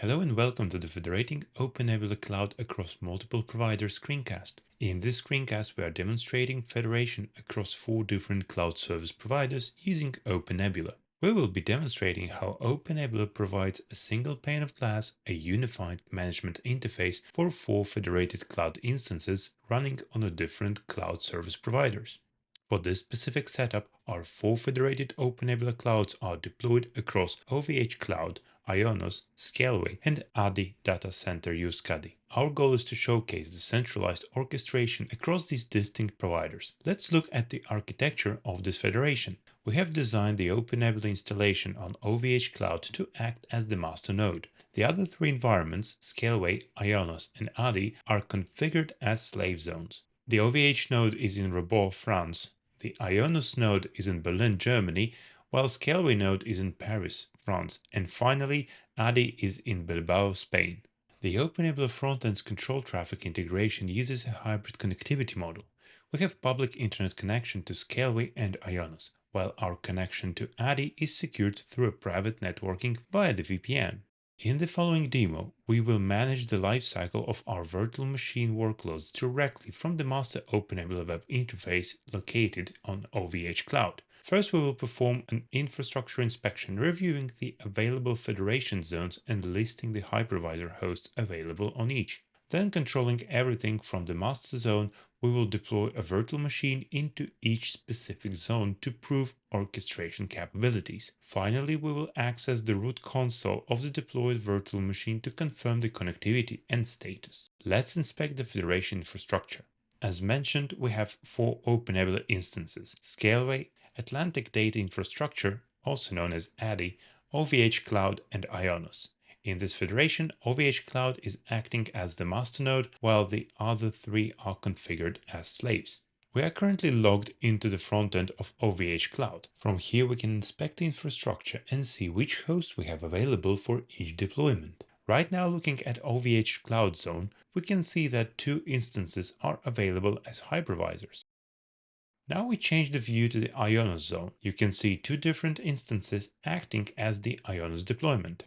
Hello and welcome to the Federating OpenNebula Cloud across multiple providers screencast. In this screencast, we are demonstrating federation across 4 different cloud service providers using OpenNebula. We will be demonstrating how OpenNebula provides a single pane of glass, a unified management interface for 4 federated cloud instances running on a different cloud service providers. For this specific setup, our 4 federated OpenNebula clouds are deployed across OVH Cloud, IONOS, Scaleway, and ADI Data Center Euskadi. Our goal is to showcase the centralized orchestration across these distinct providers. Let's look at the architecture of this federation. We have designed the OpenNebula installation on OVH Cloud to act as the master node. The other 3 environments, Scaleway, IONOS, and ADI, are configured as slave zones. The OVH node is in Rebord, France. The IONOS node is in Berlin, Germany, while Scaleway node is in Paris, France, and finally ADI is in Bilbao, Spain. The OpenNebula frontend's control traffic integration uses a hybrid connectivity model. We have public internet connection to Scaleway and IONOS, while our connection to ADI is secured through a private networking via the VPN. In the following demo, we will manage the lifecycle of our virtual machine workloads directly from the master OpenNebula web interface located on OVH Cloud. First, we will perform an infrastructure inspection, reviewing the available federation zones and listing the hypervisor hosts available on each. Then, controlling everything from the master zone, we will deploy a virtual machine into each specific zone to prove orchestration capabilities. Finally, we will access the root console of the deployed virtual machine to confirm the connectivity and status. Let's inspect the federation infrastructure. As mentioned, we have 4 OpenNebula instances: Scaleway, Atlantic Data Infrastructure, also known as ADI, OVH Cloud, and IONOS. In this federation, OVH Cloud is acting as the master node, while the other 3 are configured as slaves. We are currently logged into the front end of OVH Cloud. From here, we can inspect the infrastructure and see which hosts we have available for each deployment. Right now, looking at OVH Cloud Zone, we can see that 2 instances are available as hypervisors. Now we change the view to the IONOS zone. You can see 2 different instances acting as the IONOS deployment.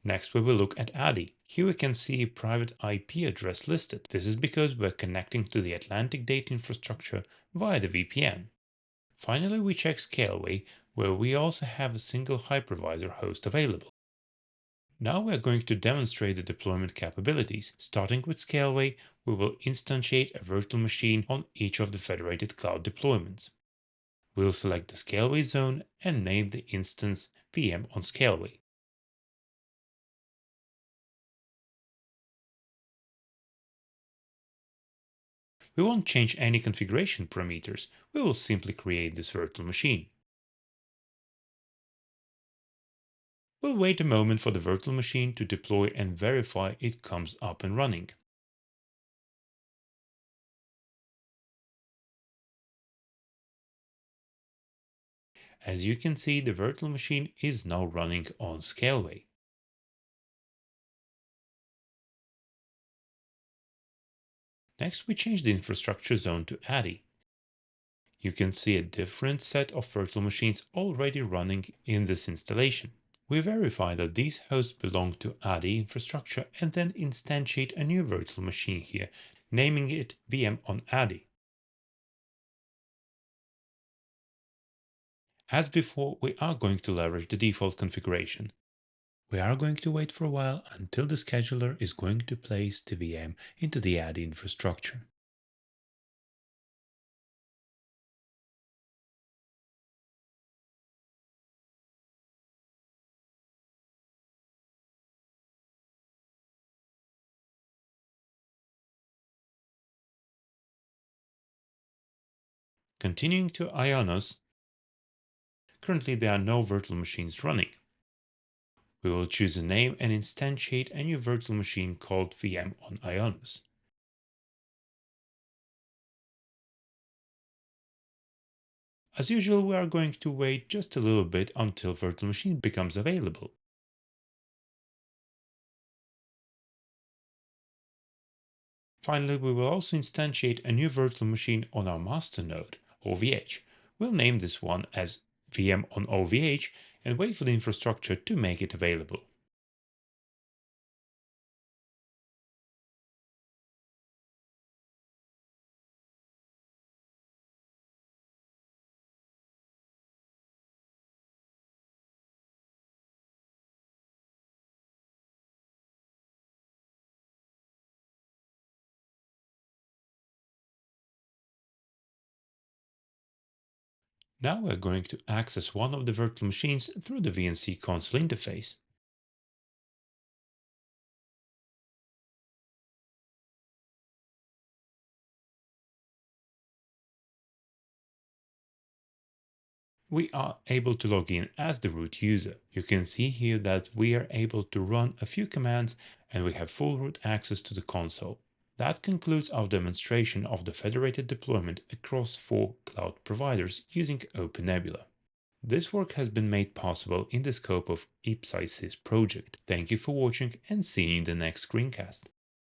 Next, we will look at ADI. Here we can see a private IP address listed. This is because we're connecting to the Atlantic Data Infrastructure via the VPN. Finally, we check Scaleway, where we also have a single hypervisor host available. Now we are going to demonstrate the deployment capabilities. Starting with Scaleway, we will instantiate a virtual machine on each of the federated cloud deployments. We'll select the Scaleway zone and name the instance VM on Scaleway. We won't change any configuration parameters. We will simply create this virtual machine. We'll wait a moment for the virtual machine to deploy and verify it comes up and running. As you can see, the virtual machine is now running on Scaleway. Next, we change the infrastructure zone to ADI. You can see a different set of virtual machines already running in this installation. We verify that these hosts belong to ADI infrastructure and then instantiate a new virtual machine here, naming it VM on ADI. As before, we are going to leverage the default configuration. We are going to wait for a while until the scheduler is going to place the VM into the ADI infrastructure. Continuing to IONOS, currently there are no virtual machines running. We will choose a name and instantiate a new virtual machine called VM on IONOS. As usual, we are going to wait just a little bit until virtual machine becomes available. Finally, we will also instantiate a new virtual machine on our master node, OVH. We'll name this one as VM on OVH and wait for the infrastructure to make it available. Now we're going to access one of the virtual machines through the VNC console interface. We are able to log in as the root user. You can see here that we are able to run a few commands and we have full root access to the console. That concludes our demonstration of the federated deployment across 4 cloud providers using OpenNebula. This work has been made possible in the scope of IPSIS's project. Thank you for watching and see you in the next screencast.